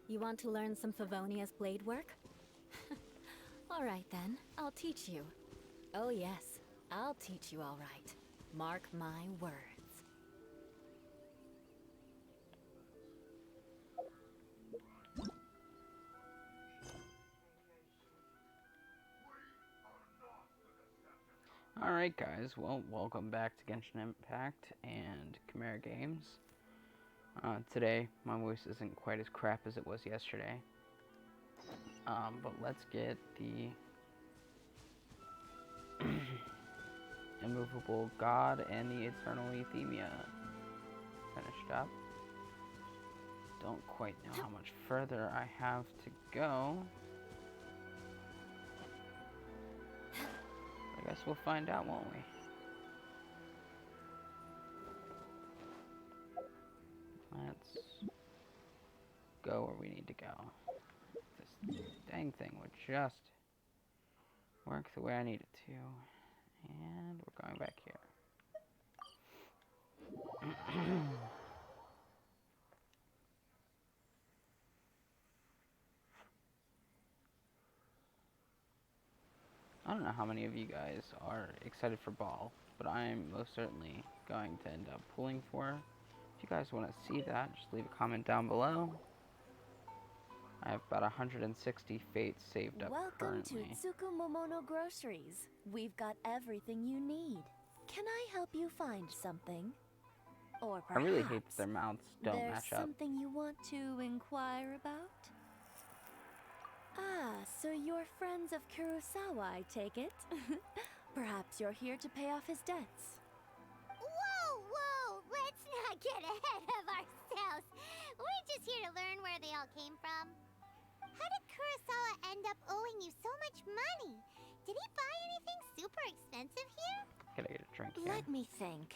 You want to learn some Favonia's blade work? Alright then, I'll teach you. Oh yes, I'll teach you all right. Mark my words. Alright guys, well, welcome back to Genshin Impact and Chimera Games. Today, my voice isn't quite as crap as it was yesterday. But let's get the Immovable God and the Eternal Euthymia finished up. Don't quite know how much further I have to go. I guess we'll find out, won't we? Let's go where we need to go. This dang thing would just work the way I need it to. And we're going back here. I don't know how many of you guys are excited for Ball, but I'm most certainly going to end up pulling for her. If you guys want to see that, just leave a comment down below. I have about 160 fates saved up currently. Welcome to Tsukumomono Groceries. We've got everything you need. Can I help you find something? Or I perhaps really hate that their mouths don't there's match up. something you want to inquire about? Ah, so you're friends of Kurosawa, I take it. Perhaps you're here to pay off his debts. Whoa! Let's not get ahead of ourselves. We're just here to learn where they all came from. How did Kurosawa end up owing you so much money? Did he buy anything super expensive here? Can I get a drink here? Let me think.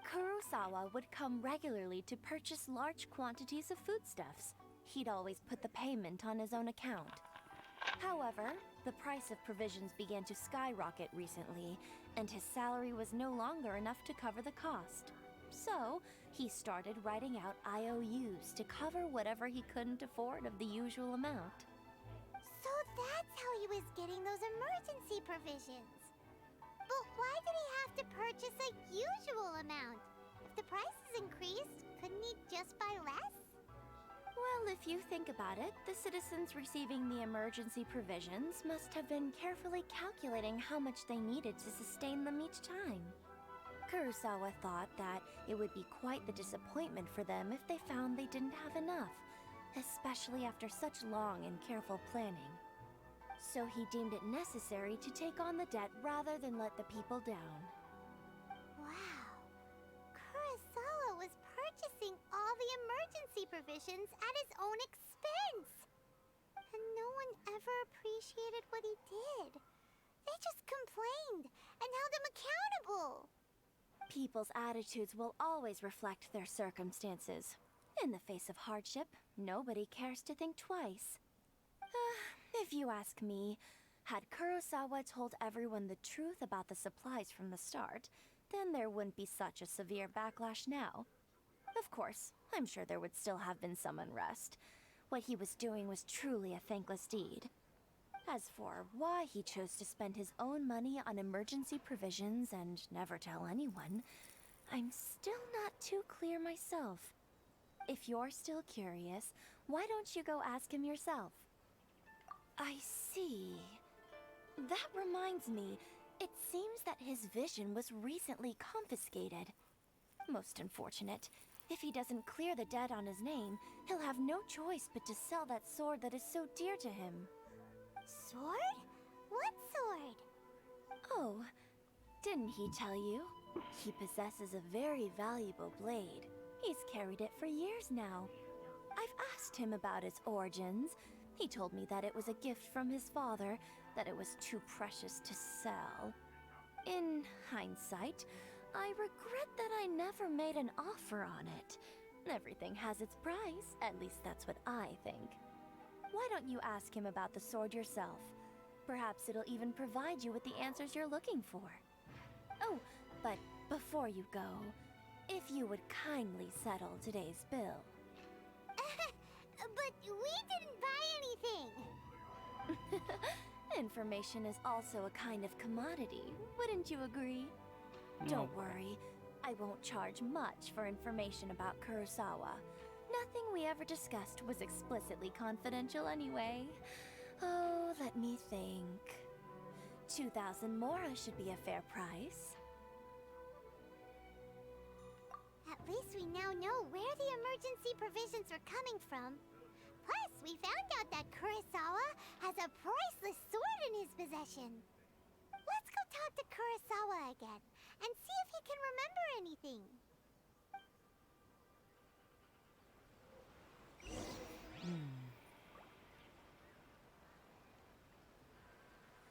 Kurosawa would come regularly to purchase large quantities of foodstuffs. He'd always put the payment on his own account. However, the price of provisions began to skyrocket recently, and his salary was no longer enough to cover the cost. So, he started writing out IOUs to cover whatever he couldn't afford of the usual amount. So that's how he was getting those emergency provisions. But why did he have to purchase a usual amount? If the prices increased, couldn't he just buy less? Well, if you think about it, the citizens receiving the emergency provisions must have been carefully calculating how much they needed to sustain them each time. Kurosawa thought that it would be quite the disappointment for them if they found they didn't have enough, especially after such long and careful planning. So he deemed it necessary to take on the debt rather than let the people down. Wow. Kurosawa was purchasing all the emergency provisions at his own expense. And no one ever appreciated what he did. They just complained and held him accountable. People's attitudes will always reflect their circumstances. In the face of hardship, nobody cares to think twice. If you ask me, had Kurosawa told everyone the truth about the supplies from the start, then there wouldn't be such a severe backlash now. Of course, I'm sure there would still have been some unrest. What he was doing was truly a thankless deed. As for why he chose to spend his own money on emergency provisions and never tell anyone, I'm still not too clear myself. If you're still curious, why don't you go ask him yourself? I see. That reminds me, it seems that his vision was recently confiscated. Most unfortunate. If he doesn't clear the debt on his name, he'll have no choice but to sell that sword that is so dear to him. Sword? What sword? Oh, didn't he tell you? He possesses a very valuable blade. He's carried it for years now. I've asked him about its origins. He told me that it was a gift from his father, that it was too precious to sell. In hindsight, I regret that I never made an offer on it. Everything has its price, at least that's what I think. Why don't you ask him about the sword yourself? Perhaps it'll even provide you with the answers you're looking for. Oh, but before you go, if you would kindly settle today's bill. But we didn't buy anything. Information is also a kind of commodity, wouldn't you agree? Don't worry, I won't charge much for information about Kurosawa. Nothing we ever discussed was explicitly confidential anyway. Oh, let me think. 2,000 mora should be a fair price. At least we now know where the emergency provisions are coming from. Plus, we found out that Kurosawa has a priceless sword in his possession. Let's go talk to Kurosawa again and see if he can remember anything.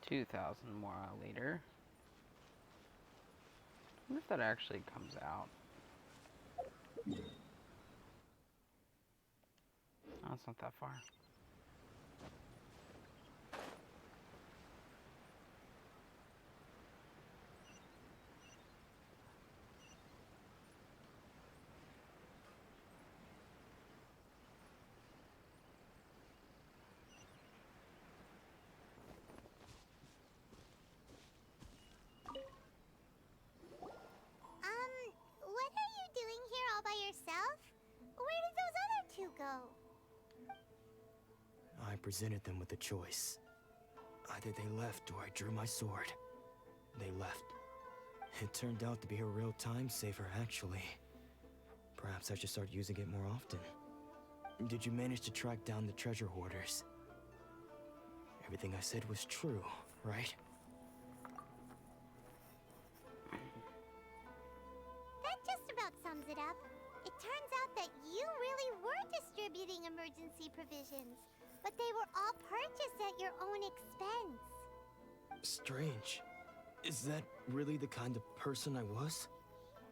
2,000 more later. I wonder if that actually comes out. Oh, it's not that far. What are you doing here all by yourself? Where did those other two go? I presented them with a choice. Either they left or I drew my sword. They left. It turned out to be a real time saver, actually. Perhaps I should start using it more often. Did you manage to track down the treasure hoarders? Everything I said was true, right? That just about sums it up. It turns out that you really were distributing emergency provisions, but they were all purchased at your own expense. Strange. Is that really the kind of person I was?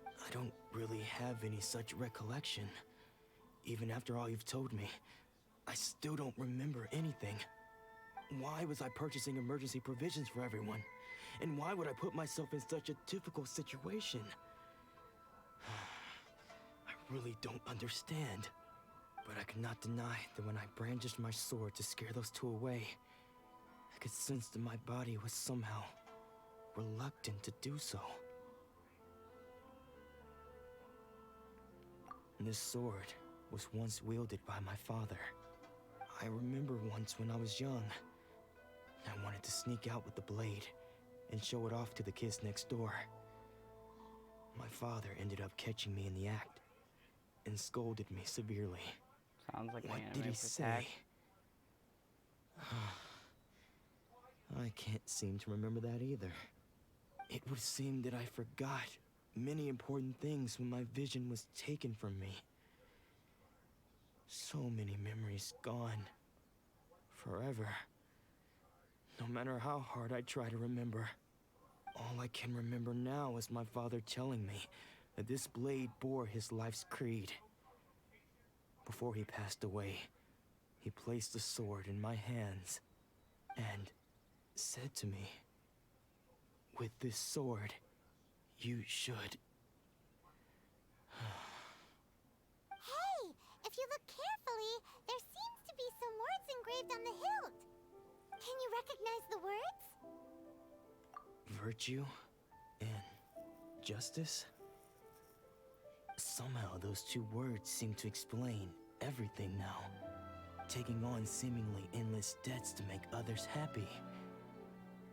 I don't really have any such recollection. Even after all you've told me, I still don't remember anything. Why was I purchasing emergency provisions for everyone? And why would I put myself in such a difficult situation? I really don't understand. But I cannot deny that when I brandished my sword to scare those two away, I could sense that my body was somehow reluctant to do so. This sword was once wielded by my father. I remember once when I was young, I wanted to sneak out with the blade and show it off to the kids next door. My father ended up catching me in the act and scolded me severely. Sounds like an What anime did he attack. say? I can't seem to remember that either. It would seem that I forgot many important things when my vision was taken from me. So many memories gone. Forever. No matter how hard I try to remember, all I can remember now is my father telling me that this blade bore his life's creed. Before he passed away, he placed the sword in my hands and said to me, "With this sword, you should..." Hey, if you look carefully, there seems to be some words engraved on the hilt. Can you recognize the words? Virtue and justice? Somehow those two words seem to explain everything now. Taking on seemingly endless debts to make others happy.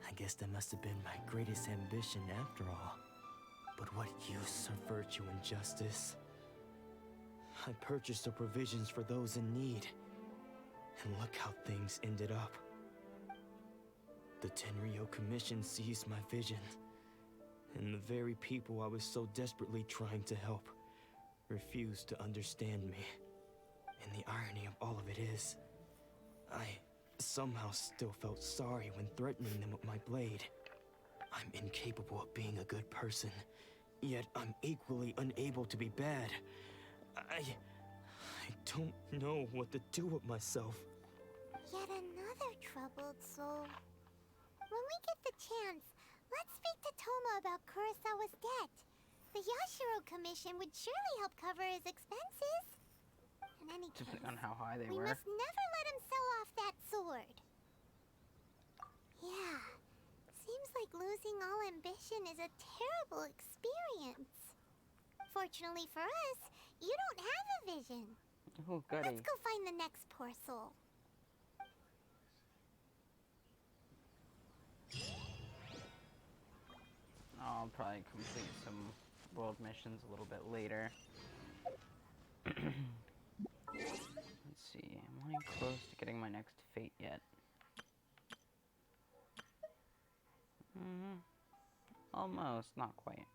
I guess that must have been my greatest ambition after all. But what use are virtue and justice? I purchased the provisions for those in need. And look how things ended up. The Tenryo Commission seized my vision. And the very people I was so desperately trying to help refused to understand me. And the irony of all of it is, I somehow still felt sorry when threatening them with my blade. I'm incapable of being a good person, yet I'm equally unable to be bad. I don't know what to do with myself. Yet another troubled soul. When we get the chance, let's speak to Toma about Kurosawa's debt. The Yashiro Commission would surely help cover his expenses. In any depending on how high they We were. must never let him sell off that sword. Yeah, seems like losing all ambition is a terrible experience. Fortunately for us, you don't have a vision. Oh, goody. Let's go find the next poor soul. I'll probably complete some world missions a little bit later. Let's see, am I close to getting my next fate yet? Almost, not quite.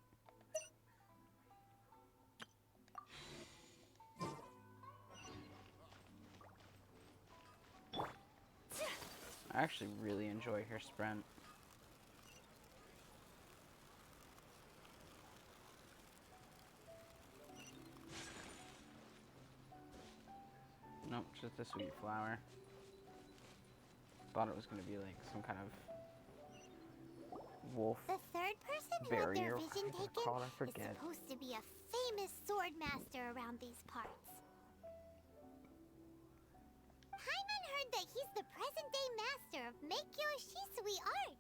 I actually really enjoy her sprint. Nope, just a sweet flower. Thought it was gonna be like some kind of wolf The third person who had barrier. their vision What is it taken called? I is forget. supposed to be a famous sword master around these parts. Hyman heard that he's the present-day master of miHoYo Shisui art.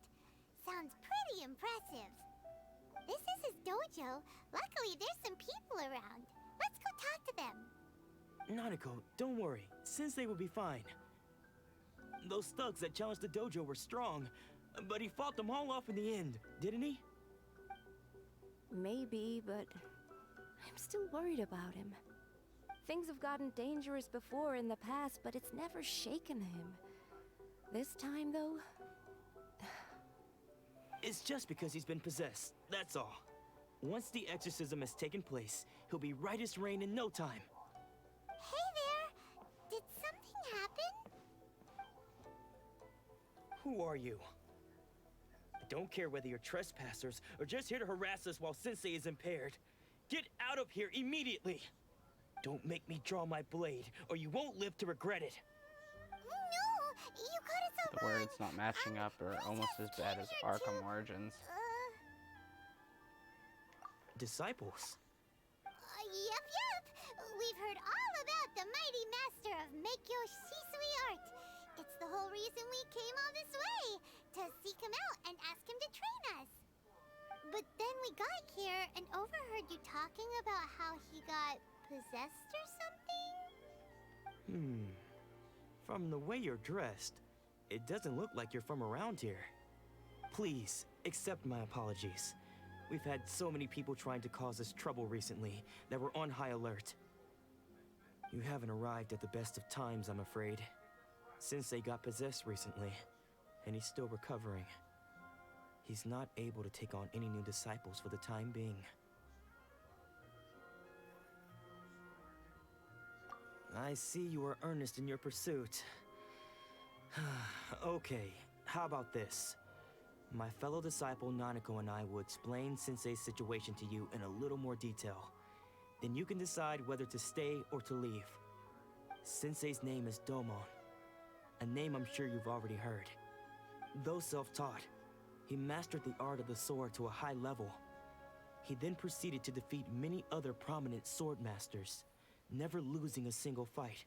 Sounds pretty impressive. This is his dojo. Luckily, there's some people around. Let's go talk to them. Nanako, don't worry. Sensei will be fine. Those thugs that challenged the dojo were strong, but he fought them all off in the end, didn't he? Maybe, but I'm still worried about him. Things have gotten dangerous before in the past, but it's never shaken him. This time, though, It's just because he's been possessed, that's all. Once the exorcism has taken place, he'll be right as rain in no time. Hey there! Did something happen? Who are you? I don't care whether you're trespassers or just here to harass us while Sensei is impaired. Get out of here immediately! Don't make me draw my blade, or you won't live to regret it. No! You got it so The wrong! words not matching up are almost as bad as Arkham Origins. Disciples? Yep. We've heard all about the mighty master of miHoYo Shisui art. It's the whole reason we came all this way, to seek him out and ask him to train us. But then we got here and overheard you talking about how he got possessed or something? From the way you're dressed, it doesn't look like you're from around here. Please, accept my apologies. We've had so many people trying to cause us trouble recently that we're on high alert. You haven't arrived at the best of times, I'm afraid. Sensei got possessed recently, and he's still recovering. He's not able to take on any new disciples for the time being. I see you are earnest in your pursuit. Okay, how about this? My fellow disciple Nanako and I will explain Sensei's situation to you in a little more detail. Then you can decide whether to stay or to leave. Sensei's name is Domon, a name I'm sure you've already heard. Though self-taught, he mastered the art of the sword to a high level. He then proceeded to defeat many other prominent sword masters, never losing a single fight.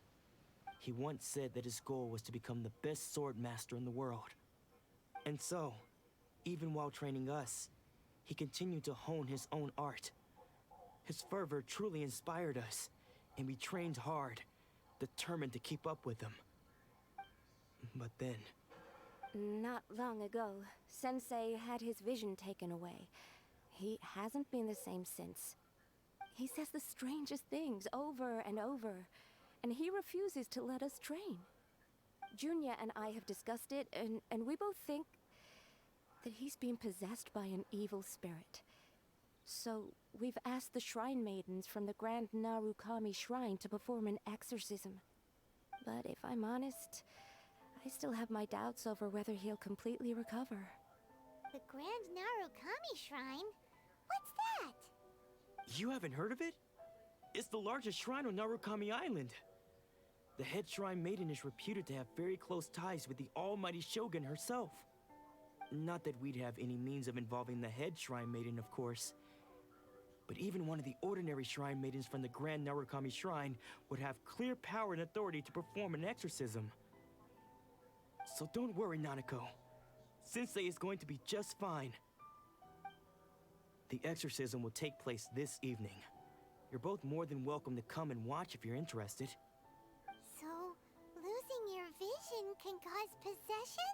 He once said that his goal was to become the best sword master in the world. And so, even while training us, he continued to hone his own art. His fervor truly inspired us, and we trained hard, determined to keep up with him. But then, not long ago, Sensei had his vision taken away. He hasn't been the same since. He says the strangest things over and over, and he refuses to let us train. Junya and I have discussed it, and we both think that he's being possessed by an evil spirit. So we've asked the shrine maidens from the Grand Narukami Shrine to perform an exorcism. But if I'm honest, I still have my doubts over whether he'll completely recover. The Grand Narukami Shrine? What's that? you haven't heard of it? It's the largest shrine on Narukami Island. The head shrine maiden is reputed to have very close ties with the almighty Shogun herself. Not that we'd have any means of involving the head shrine maiden, of course. But even one of the ordinary shrine maidens from the Grand Narukami Shrine would have clear power and authority to perform an exorcism. So don't worry, Nanako. Sensei is going to be just fine. The exorcism will take place this evening. You're both more than welcome to come and watch if you're interested. So, losing your vision can cause possession?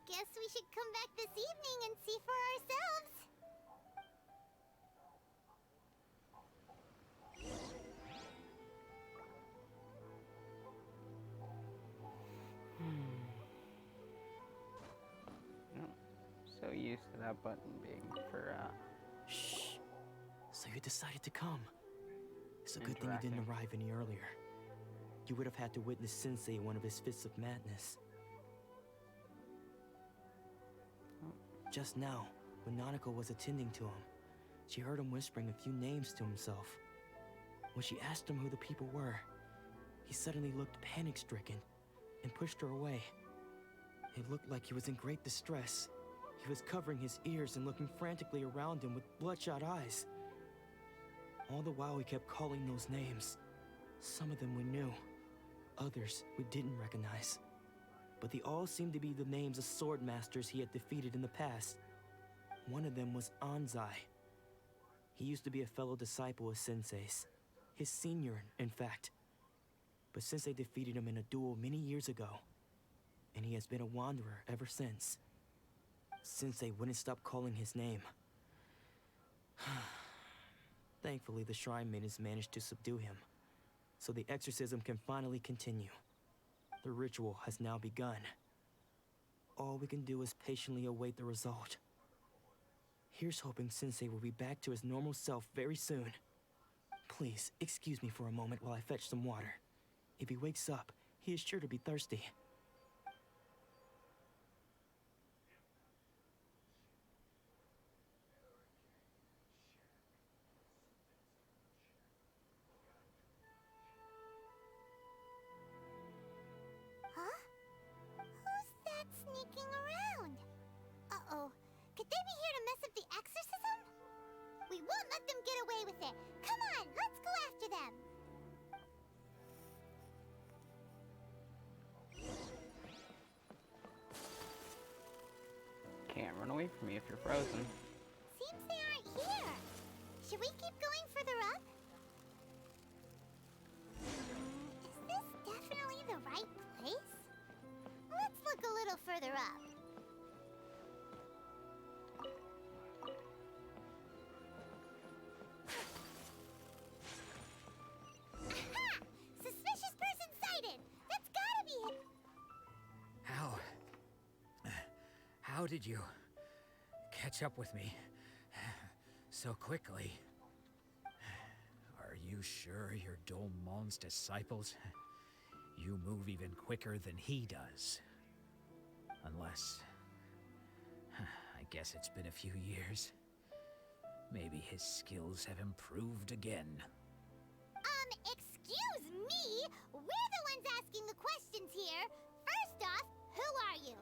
Guess we should come back this evening and see for ourselves. So used to that button being for, Shh. So you decided to come. It's a good thing you didn't interacting. arrive any earlier. You would have had to witness Sensei in one of his fits of madness. Just now, when Nanako was attending to him, she heard him whispering a few names to himself. When she asked him who the people were, he suddenly looked panic-stricken and pushed her away. It looked like he was in great distress. He was covering his ears and looking frantically around him with bloodshot eyes. All the while he kept calling those names. Some of them we knew, others we didn't recognize. But they all seemed to be the names of sword masters he had defeated in the past. One of them was Anzai. He used to be a fellow disciple of Sensei's. His senior, in fact. But Sensei defeated him in a duel many years ago, and he has been a wanderer ever since. Sensei wouldn't stop calling his name. Thankfully, the shrine maidens managed to subdue him, so the exorcism can finally continue. The ritual has now begun. All we can do is patiently await the result. Here's hoping Sensei will be back to his normal self very soon. Please, excuse me for a moment while I fetch some water. If he wakes up, he is sure to be thirsty. Huh? Who's that sneaking around? Uh-oh. Could they be here to mess up the exorcism? We won't let them get away with it. Come on, let's go after them. Can't run away from me if you're frozen. Seems they aren't here. Should we keep going further up? Is this definitely the right place? Let's look a little further up. Aha! Suspicious person sighted! That's gotta be it! How did you catch up with me so quickly? Are you sure you're Domon's disciples? You move even quicker than he does. Unless... I guess it's been a few years. Maybe his skills have improved again. Excuse me? We're the ones asking the questions here. First off, who are you?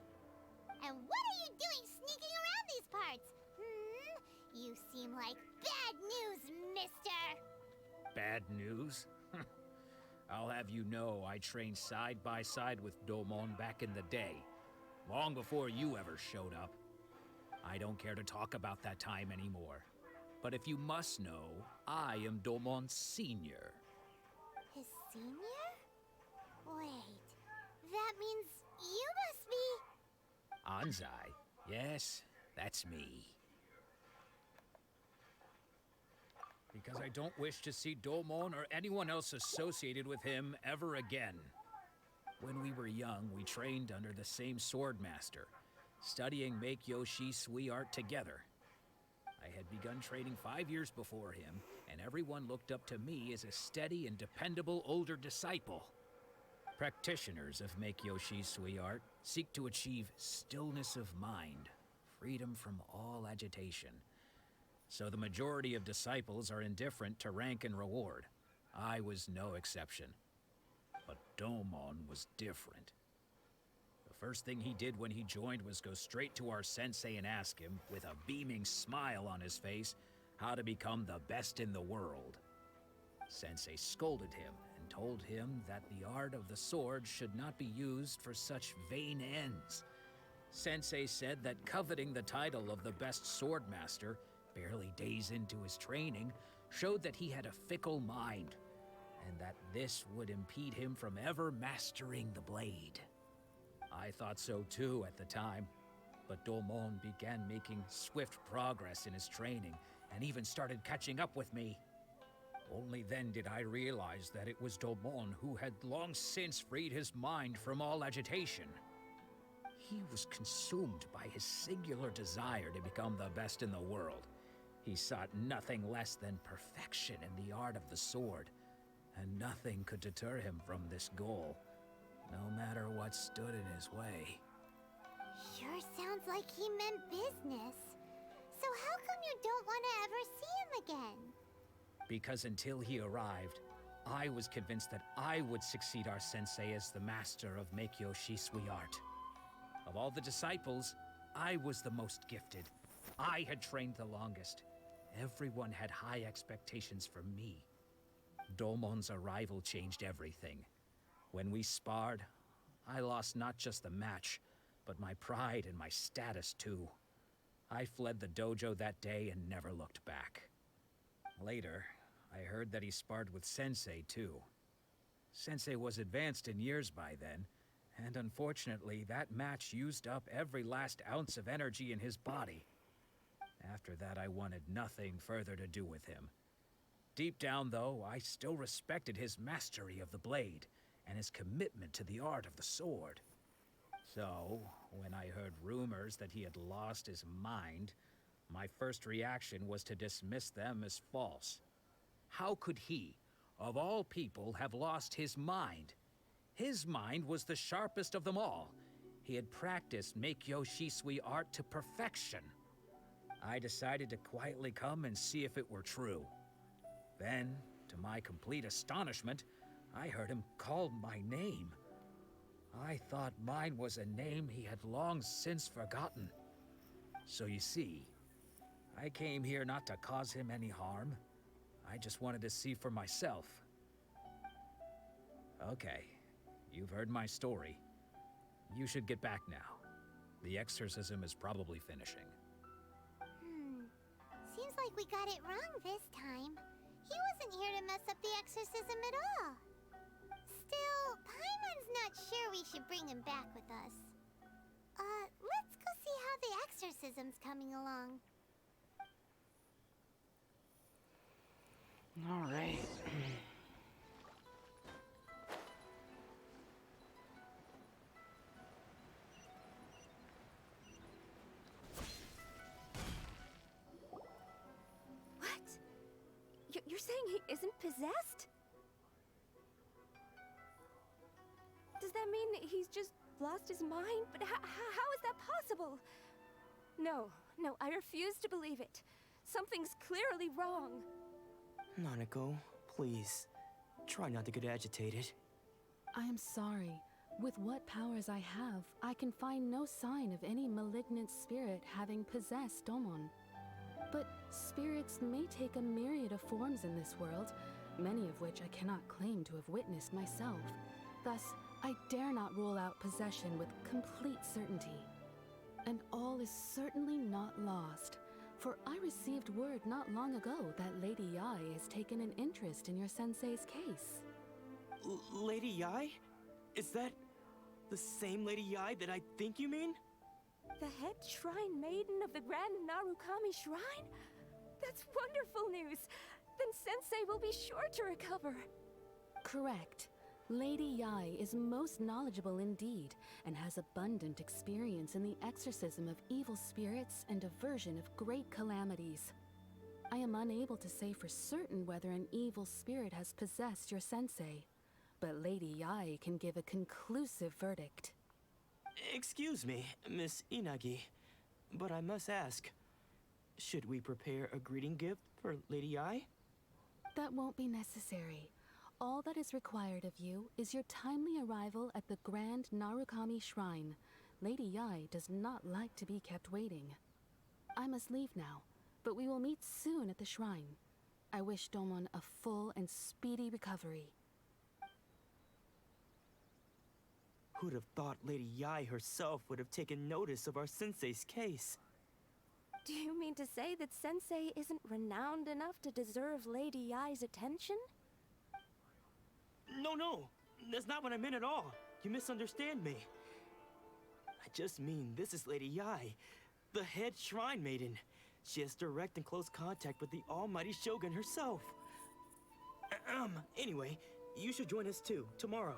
And what are you doing sneaking around these parts? You seem like bad news, mister. Bad news? I'll have you know I trained side by side with Domon back in the day, long before you ever showed up. I don't care to talk about that time anymore. But if you must know, I am Domon's senior. His senior? Wait, that means you must be... Anzai? Yes, that's me. Because I don't wish to see Domon or anyone else associated with him ever again. When we were young, we trained under the same sword master, studying miHoYo Sui art together. I had begun training 5 years before him, and everyone looked up to me as a steady and dependable older disciple. Practitioners of miHoYo Sui art seek to achieve stillness of mind, freedom from all agitation. So the majority of disciples are indifferent to rank and reward. I was no exception. But Domon was different. The first thing he did when he joined was go straight to our sensei and ask him, with a beaming smile on his face, how to become the best in the world. Sensei scolded him and told him that the art of the sword should not be used for such vain ends. Sensei said that coveting the title of the best sword master, barely days into his training, showed that he had a fickle mind, and that this would impede him from ever mastering the blade. I thought so too at the time, but Domon began making swift progress in his training, and even started catching up with me. Only then did I realize that it was Domon who had long since freed his mind from all agitation. He was consumed by his singular desire to become the best in the world. He sought nothing less than perfection in the art of the sword, and nothing could deter him from this goal, no matter what stood in his way. Sure sounds like he meant business. So how come you don't want to ever see him again? Because until he arrived, I was convinced that I would succeed our sensei as the master of miHoYo Shisui art. Of all the disciples, I was the most gifted. I had trained the longest. Everyone had high expectations for me. Domon's arrival changed everything. When we sparred, I lost not just the match, but my pride and my status too. I fled the dojo that day and never looked back. Later, I heard that he sparred with Sensei too. Sensei was advanced in years by then, and unfortunately, that match used up every last ounce of energy in his body. After that, I wanted nothing further to do with him. Deep down, though, I still respected his mastery of the blade and his commitment to the art of the sword. So, when I heard rumors that he had lost his mind, my first reaction was to dismiss them as false. How could he, of all people, have lost his mind? His mind was the sharpest of them all. He had practiced miHoYo Shisui art to perfection. I decided to quietly come and see if it were true. Then, to my complete astonishment, I heard him call my name. I thought mine was a name he had long since forgotten. So you see, I came here not to cause him any harm. I just wanted to see for myself. Okay, you've heard my story. You should get back now. The exorcism is probably finishing. Seems like we got it wrong this time. He wasn't here to mess up the exorcism at all. Still, Paimon's not sure we should bring him back with us. Let's go see how the exorcism's coming along. All right. You're saying he isn't possessed? Does that mean he's just lost his mind? But how is that possible? No, I refuse to believe it. Something's clearly wrong. Nanako, please, try not to get agitated. I am sorry. With what powers I have, I can find no sign of any malignant spirit having possessed Domon. But spirits may take a myriad of forms in this world, many of which I cannot claim to have witnessed myself. Thus, I dare not rule out possession with complete certainty. And all is certainly not lost, for I received word not long ago that Lady Yai has taken an interest in your sensei's case. Lady Yai? Is that the same Lady Yai that I think you mean? The head shrine maiden of the Grand Narukami Shrine? That's wonderful news! Then Sensei will be sure to recover. Correct. Lady Yai is most knowledgeable indeed, and has abundant experience in the exorcism of evil spirits and aversion of great calamities. I am unable to say for certain whether an evil spirit has possessed your sensei, but Lady Yai can give a conclusive verdict. Excuse me, Miss Inagi, but I must ask, should we prepare a greeting gift for Lady Yai? That won't be necessary. All that is required of you is your timely arrival at the Grand Narukami Shrine. Lady Yai does not like to be kept waiting. I must leave now. but we will meet soon at the shrine. I wish Domon a full and speedy recovery. Who'd have thought Lady Yai herself would have taken notice of our sensei's case? Do you mean to say that Sensei isn't renowned enough to deserve Lady Yai's attention? No, that's not what I meant at all. You misunderstand me. I just mean this is Lady Yai, the head shrine maiden. She has direct and close contact with the almighty Shogun herself. Anyway, you should join us too, tomorrow.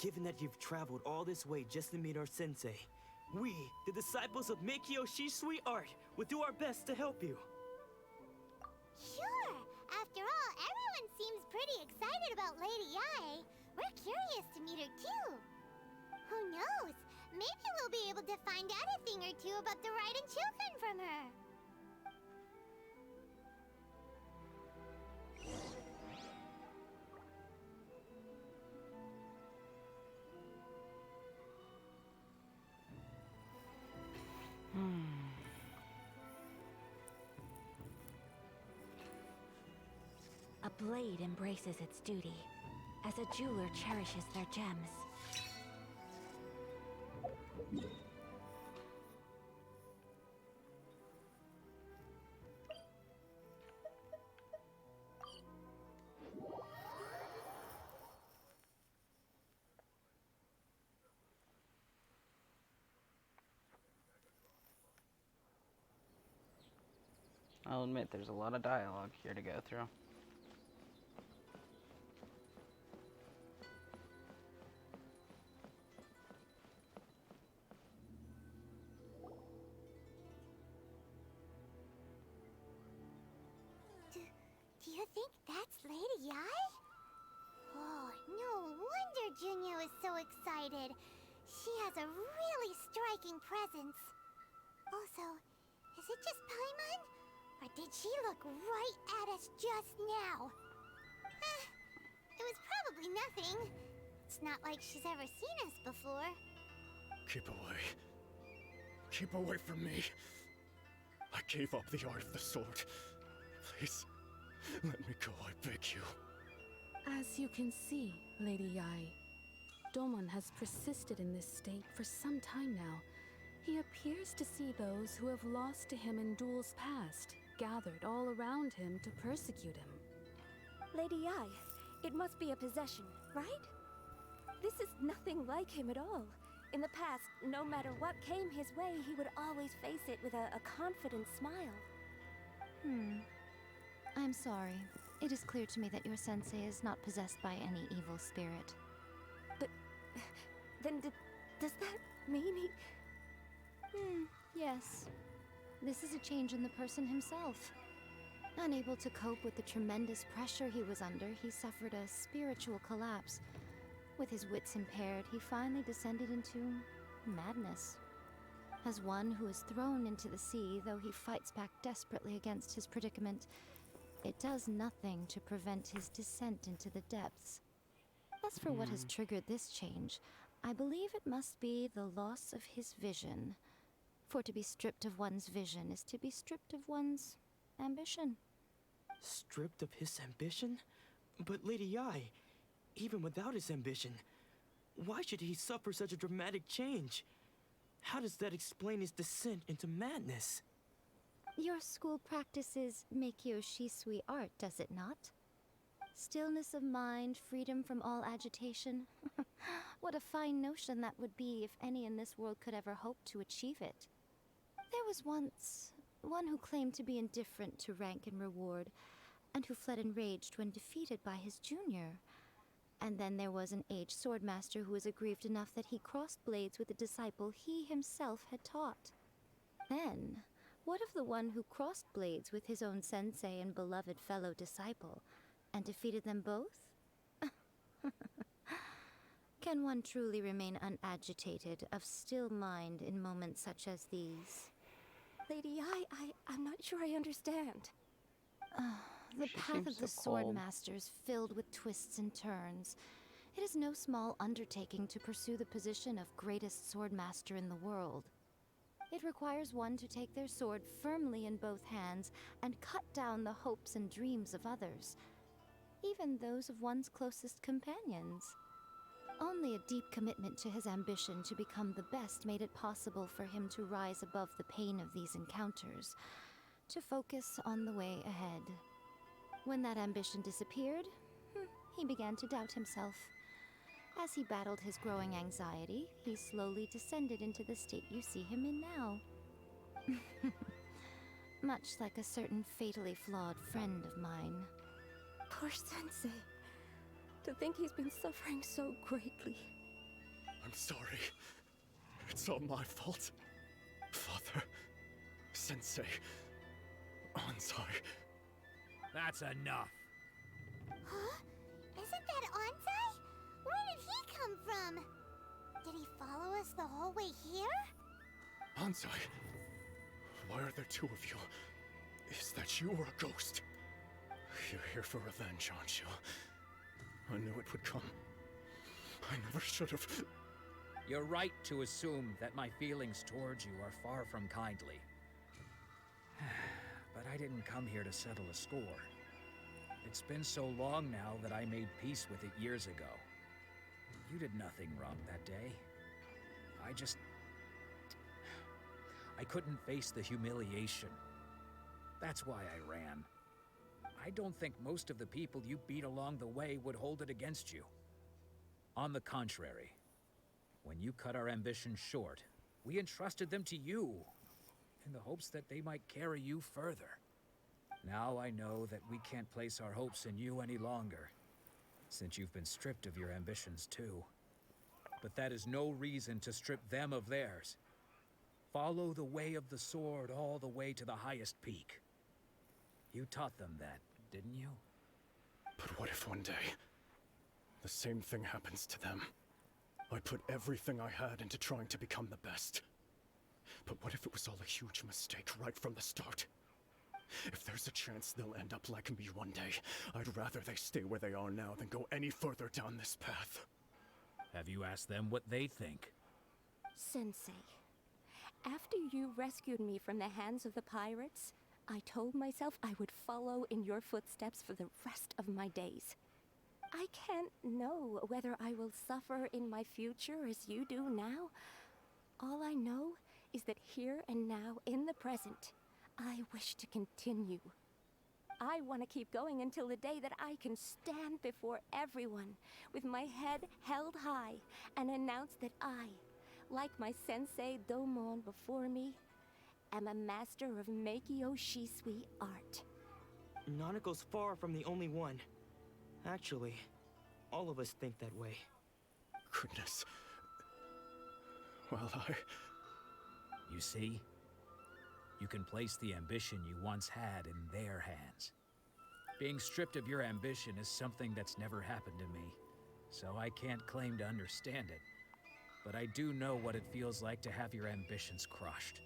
Given that you've traveled all this way just to meet our sensei, we, the disciples of miHoYo Shisui Art, will do our best to help you. Sure! After all, everyone seems pretty excited about Lady Yai. We're curious to meet her too. Who knows? Maybe we'll be able to find out a thing or two about the Raiden children from her. A blade embraces its duty, as a jeweler cherishes their gems. I'll admit, there's a lot of dialogue here to go through. Do you think that's Lady Yai? Oh, no wonder Junyo is so excited. She has a really striking presence. Also, is it just Paimon? Or did she look right at us just now? It was probably nothing. It's not like she's ever seen us before. Keep away. Keep away from me. I gave up the art of the sword. Please, let me go, I beg you. As you can see, Lady Yai, Domon has persisted in this state for some time now. He appears to see those who have lost to him in duels past, gathered all around him to persecute him. Lady Yai, it must be a possession, right? This is nothing like him at all. In the past, no matter what came his way, he would always face it with a confident smile. I'm sorry. It is clear to me that your sensei is not possessed by any evil spirit. But then does that mean he... Yes. This is a change in the person himself. Unable to cope with the tremendous pressure he was under, he suffered a spiritual collapse. With his wits impaired, he finally descended into madness. As one who is thrown into the sea, though he fights back desperately against his predicament, it does nothing to prevent his descent into the depths. As for what has triggered this change, I believe it must be the loss of his vision. For to be stripped of one's vision is to be stripped of one's ambition. Stripped of his ambition? But Lady Yai, even without his ambition, why should he suffer such a dramatic change? How does that explain his descent into madness? Your school practices miHoYo Shisui Art, does it not? Stillness of mind, freedom from all agitation. What a fine notion that would be if any in this world could ever hope to achieve it. There was once one who claimed to be indifferent to rank and reward, and who fled enraged when defeated by his junior. And then there was an aged swordmaster who was aggrieved enough that he crossed blades with a disciple he himself had taught. Then, what of the one who crossed blades with his own sensei and beloved fellow disciple, and defeated them both? Can one truly remain unagitated, of still mind in moments such as these? Lady Yai, I'm not sure I understand. The She path of seems the so cold. swordmaster is filled with twists and turns. It is no small undertaking to pursue the position of greatest swordmaster in the world. It requires one to take their sword firmly in both hands and cut down the hopes and dreams of others, even those of one's closest companions. Only a deep commitment to his ambition to become the best made it possible for him to rise above the pain of these encounters, to focus on the way ahead. When that ambition disappeared, he began to doubt himself. As he battled his growing anxiety, he slowly descended into the state you see him in now. Much like a certain fatally flawed friend of mine. Poor Sensei. To think he's been suffering so greatly. I'm sorry. It's all my fault. Father, Sensei, Ansai. That's enough. Huh? Isn't that Ansai? Where did he come from? Did he follow us the whole way here? Ansai, why are there two of you? Is that you or a ghost? You're here for revenge, aren't you? I knew it would come. I never should have. You're right to assume that my feelings towards you are far from kindly. But I didn't come here to settle a score. It's been so long now that I made peace with it years ago. You did nothing wrong that day. I couldn't face the humiliation. That's why I ran. I don't think most of the people you beat along the way would hold it against you. On the contrary, when you cut our ambitions short, we entrusted them to you, in the hopes that they might carry you further. Now I know that we can't place our hopes in you any longer, since you've been stripped of your ambitions too. But that is no reason to strip them of theirs. Follow the way of the sword all the way to the highest peak. You taught them that, didn't you? But what if one day, the same thing happens to them? I put everything I had into trying to become the best. But what if it was all a huge mistake right from the start? If there's a chance they'll end up like me one day, I'd rather they stay where they are now than go any further down this path. Have you asked them what they think? Sensei, after you rescued me from the hands of the pirates, I told myself I would follow in your footsteps for the rest of my days. I can't know whether I will suffer in my future as you do now. All I know is that here and now, in the present, I wish to continue. I want to keep going until the day that I can stand before everyone with my head held high and announce that I, like my sensei Domon before me, am a master of miHoYo Shisui art. Nanako's far from the only one. Actually, all of us think that way. Goodness. Well, You see? You can place the ambition you once had in their hands. Being stripped of your ambition is something that's never happened to me, so I can't claim to understand it. But I do know what it feels like to have your ambitions crushed.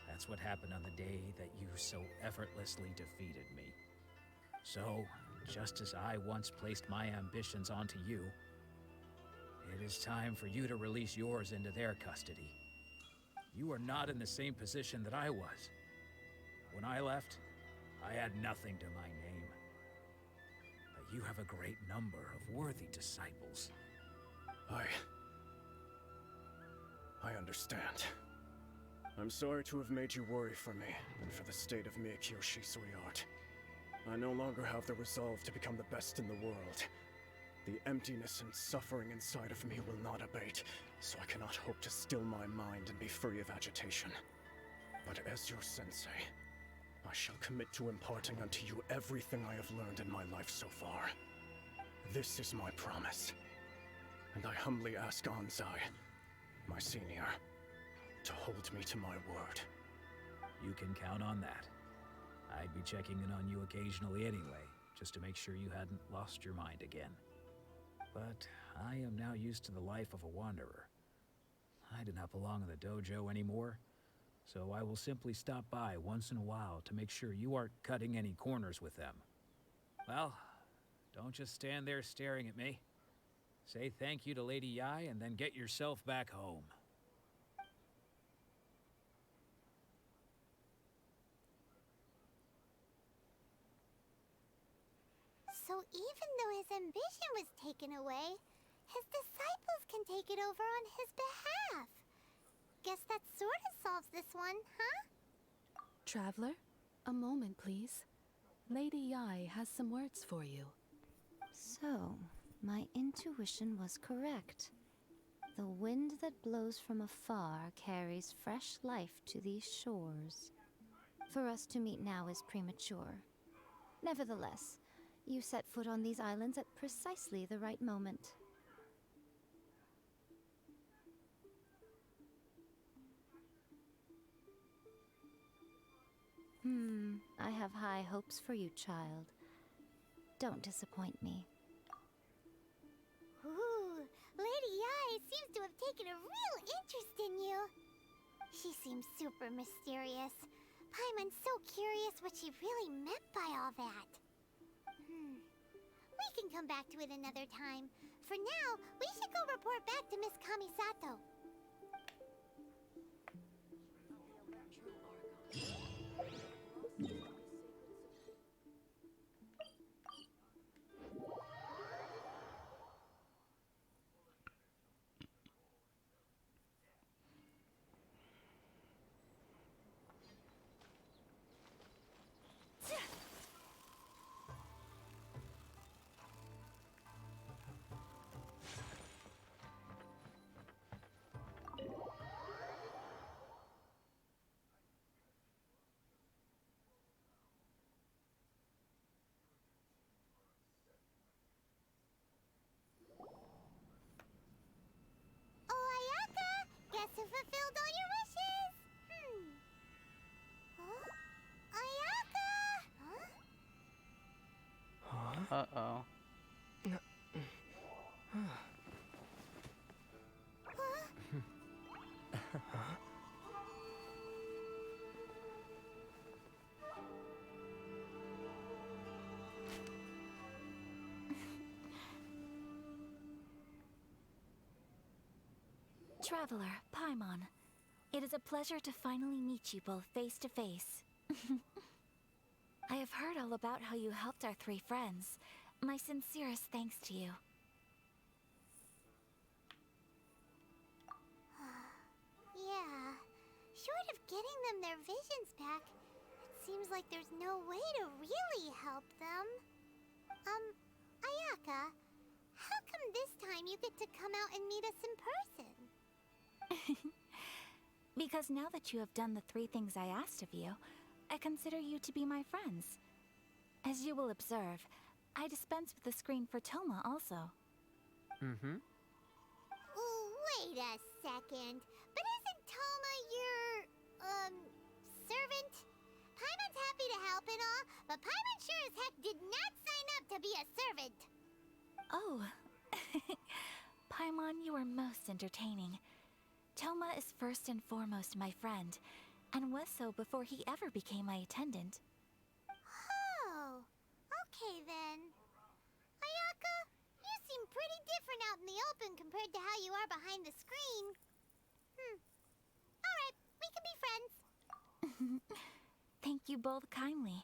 That's what happened on the day that you so effortlessly defeated me. So, just as I once placed my ambitions onto you, it is time for you to release yours into their custody. You are not in the same position that I was. When I left, I had nothing to my name. But you have a great number of worthy disciples. I understand. I'm sorry to have made you worry for me, and for the state of miHoYo Shisui art. I no longer have the resolve to become the best in the world. The emptiness and suffering inside of me will not abate, so I cannot hope to still my mind and be free of agitation. But as your sensei, I shall commit to imparting unto you everything I have learned in my life so far. This is my promise. And I humbly ask Ansai, my senior, to hold me to my word. You can count on that. I'd be checking in on you occasionally anyway, just to make sure you hadn't lost your mind again. But I am now used to the life of a wanderer. I do not belong in the dojo anymore, so I will simply stop by once in a while to make sure you aren't cutting any corners with them. Well, don't just stand there staring at me. Say thank you to Lady Yai and then get yourself back home. So even though his ambition was taken away, his disciples can take it over on his behalf. Guess that sort of solves this one, huh? Traveler, a moment, please. Lady Yai has some words for you. So, my intuition was correct. The wind that blows from afar carries fresh life to these shores. For us to meet now is premature. Nevertheless, you set foot on these islands at precisely the right moment. I have high hopes for you, child. Don't disappoint me. Ooh, Lady Yai seems to have taken a real interest in you. She seems super mysterious. Paimon's so curious what she really meant by all that. We can come back to it another time. For now, we should go report back to Miss Kamisato. Guess who fulfilled all your wishes? Huh? Ayaka! Huh? Uh-oh. Traveler, Paimon. It is a pleasure to finally meet you both face to face. I have heard all about how you helped our three friends. My sincerest thanks to you. Yeah. Short of getting them their visions back, it seems like there's no way to really help them. Ayaka, how come this time you get to come out and meet us in person? Because now that you have done the three things I asked of you, I consider you to be my friends. As you will observe, I dispense with the screen for Toma also. Wait a second. But isn't Toma your, servant? Paimon's happy to help and all, but Paimon sure as heck did not sign up to be a servant. Oh. Paimon, you are most entertaining. Toma is first and foremost my friend, and was so before he ever became my attendant. Oh, okay then. Ayaka, you seem pretty different out in the open compared to how you are behind the screen. Alright, we can be friends. Thank you both kindly.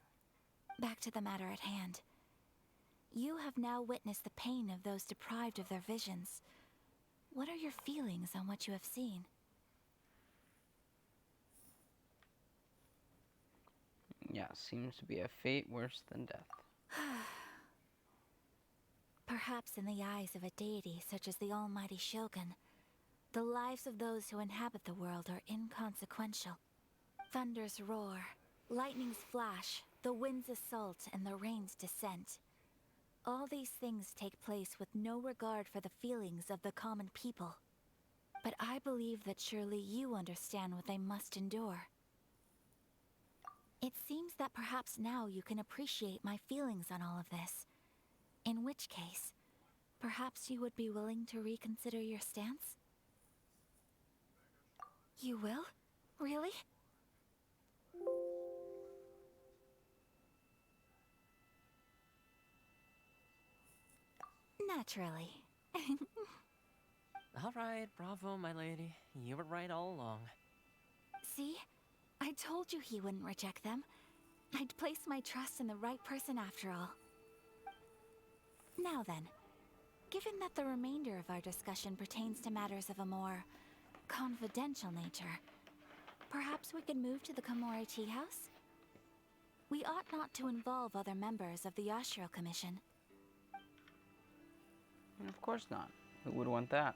Back to the matter at hand. You have now witnessed the pain of those deprived of their visions. What are your feelings on what you have seen? Yeah, seems to be a fate worse than death. Perhaps in the eyes of a deity such as the almighty Shogun, the lives of those who inhabit the world are inconsequential. Thunders roar, lightnings flash, the winds assault, and the rains descent. All these things take place with no regard for the feelings of the common people. But I believe that surely you understand what they must endure. It seems that perhaps now you can appreciate my feelings on all of this. In which case, perhaps you would be willing to reconsider your stance? You will? Really? Naturally. All right, bravo, my lady. You were right all along. See? I told you he wouldn't reject them. I'd placed my trust in the right person after all. Now then, given that the remainder of our discussion pertains to matters of a more confidential nature, perhaps we could move to the Komori Tea House? We ought not to involve other members of the Yashiro Commission. Of course not. Who would want that?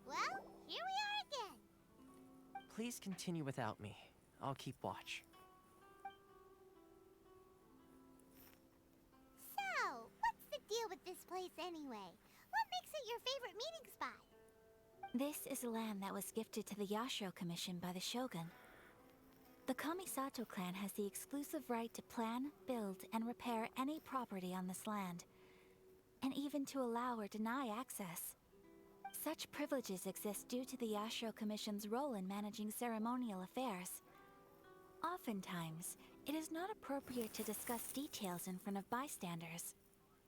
Well, here we are again. Please continue without me. I'll keep watch. So, what's the deal with this place anyway? What makes it your favorite meeting spot? This is land that was gifted to the Yashiro Commission by the Shogun. The Kamisato clan has the exclusive right to plan, build, and repair any property on this land, and even to allow or deny access. Such privileges exist due to the Yashiro Commission's role in managing ceremonial affairs. Oftentimes, it is not appropriate to discuss details in front of bystanders.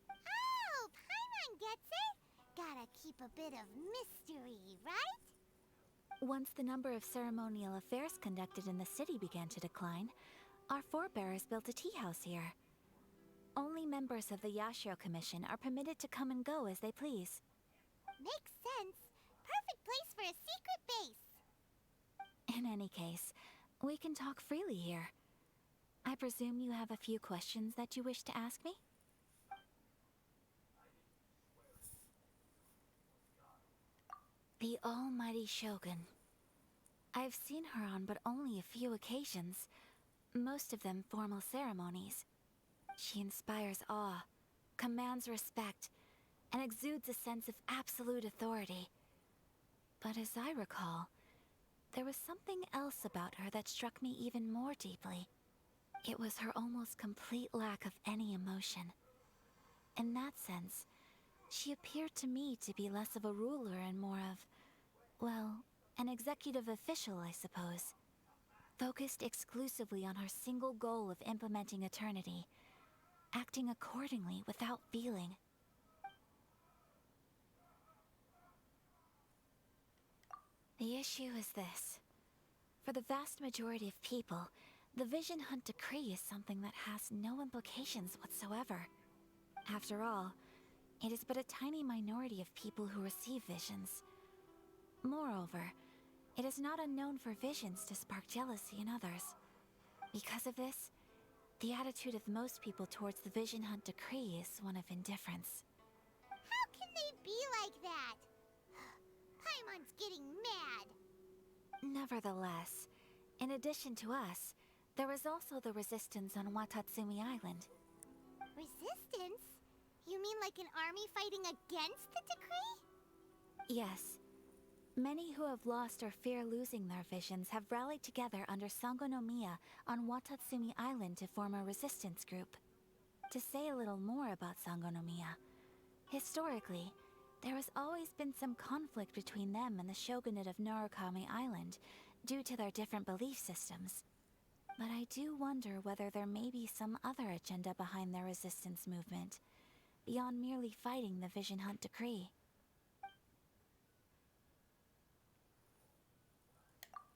Oh, Paimon gets it. Gotta keep a bit of mystery, right? Once the number of ceremonial affairs conducted in the city began to decline, our forebears built a tea house here. Only members of the Yashiro Commission are permitted to come and go as they please. Makes sense. Perfect place for a secret base. In any case, we can talk freely here. I presume you have a few questions that you wish to ask me? The almighty Shogun. I've seen her on but only a few occasions, most of them formal ceremonies. She inspires awe, commands respect, and exudes a sense of absolute authority. But as I recall, there was something else about her that struck me even more deeply. It was her almost complete lack of any emotion. In that sense, she appeared to me to be less of a ruler and more of, well, an executive official, I suppose. Focused exclusively on her single goal of implementing eternity, acting accordingly without feeling. The issue is this. For the vast majority of people, the Vision Hunt Decree is something that has no implications whatsoever. After all, it is but a tiny minority of people who receive visions. Moreover, it is not unknown for visions to spark jealousy in others. Because of this, the attitude of most people towards the Vision Hunt Decree is one of indifference. How can they be like that? Paimon's getting mad. Nevertheless, in addition to us, there is also the resistance on Watatsumi Island. Resistance? You mean like an army fighting against the decree? Yes. Many who have lost or fear losing their visions have rallied together under Sango no Miya on Watatsumi Island to form a resistance group. To say a little more about Sango no Miya, historically, there has always been some conflict between them and the shogunate of Narukami Island due to their different belief systems. But I do wonder whether there may be some other agenda behind their resistance movement, beyond merely fighting the Vision Hunt Decree.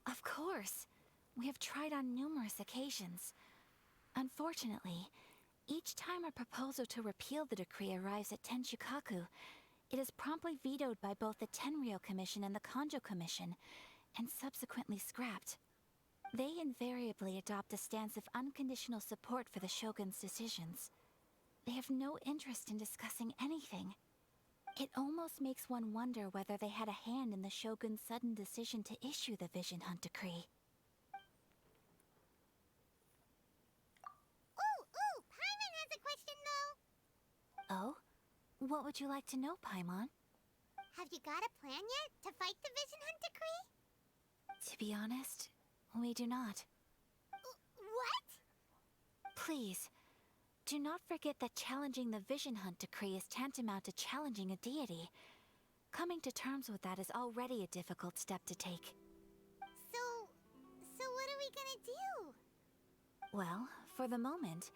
Of course! We have tried on numerous occasions. Unfortunately, each time a proposal to repeal the decree arrives at Tenshukaku, it is promptly vetoed by both the Tenryou Commission and the Kanjo Commission, and subsequently scrapped. They invariably adopt a stance of unconditional support for the Shogun's decisions. They have no interest in discussing anything. It almost makes one wonder whether they had a hand in the Shogun's sudden decision to issue the Vision Hunt Decree. Ooh, Paimon has a question though. Oh? What would you like to know, Paimon? Have you got a plan yet to fight the Vision Hunt Decree? To be honest, we do not. What? Please, do not forget that challenging the Vision Hunt Decree is tantamount to challenging a deity. Coming to terms with that is already a difficult step to take. So what are we gonna do? Well, for the moment,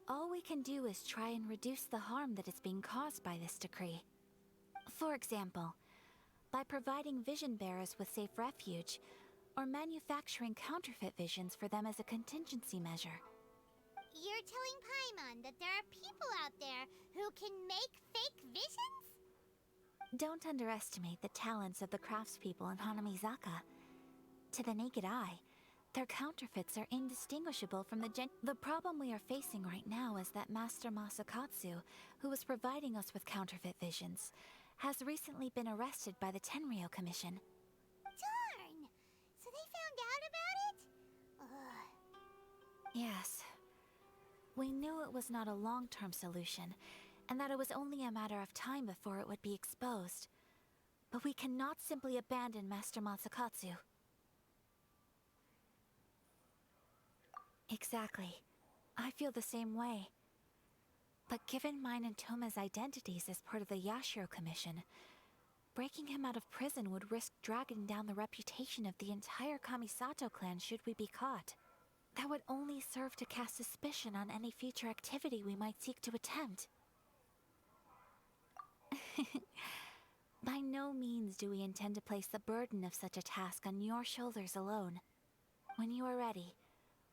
all we can do is try and reduce the harm that is being caused by this decree. For example, by providing vision bearers with safe refuge, or manufacturing counterfeit visions for them as a contingency measure. You're telling Paimon that there are people out there who can make fake visions? Don't underestimate the talents of the craftspeople in Hanamizaka. To the naked eye, their counterfeits are indistinguishable from The problem we are facing right now is that Master Masakatsu, who was providing us with counterfeit visions, has recently been arrested by the Tenryou Commission. Darn! So they found out about it? Ugh. Yes. We knew it was not a long-term solution, and that it was only a matter of time before it would be exposed. But we cannot simply abandon Master Masakatsu. Exactly. I feel the same way. But given mine and Toma's identities as part of the Yashiro Commission, breaking him out of prison would risk dragging down the reputation of the entire Kamisato clan should we be caught. That would only serve to cast suspicion on any future activity we might seek to attempt. By no means do we intend to place the burden of such a task on your shoulders alone. When you are ready,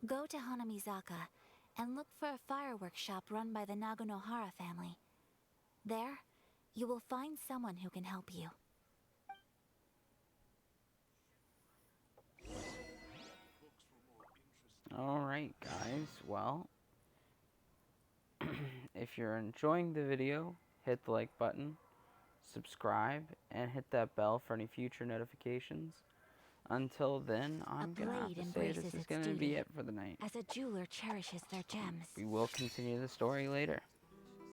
go to Hanamizaka and look for a fireworks shop run by the Nagonohara family. There, you will find someone who can help you. Alright guys, well, if you're enjoying the video, hit the like button, subscribe, and hit that bell for any future notifications. Until then, I'm gonna have to say this is gonna be it for the night. As a jeweler cherishes their gems. We will continue the story later.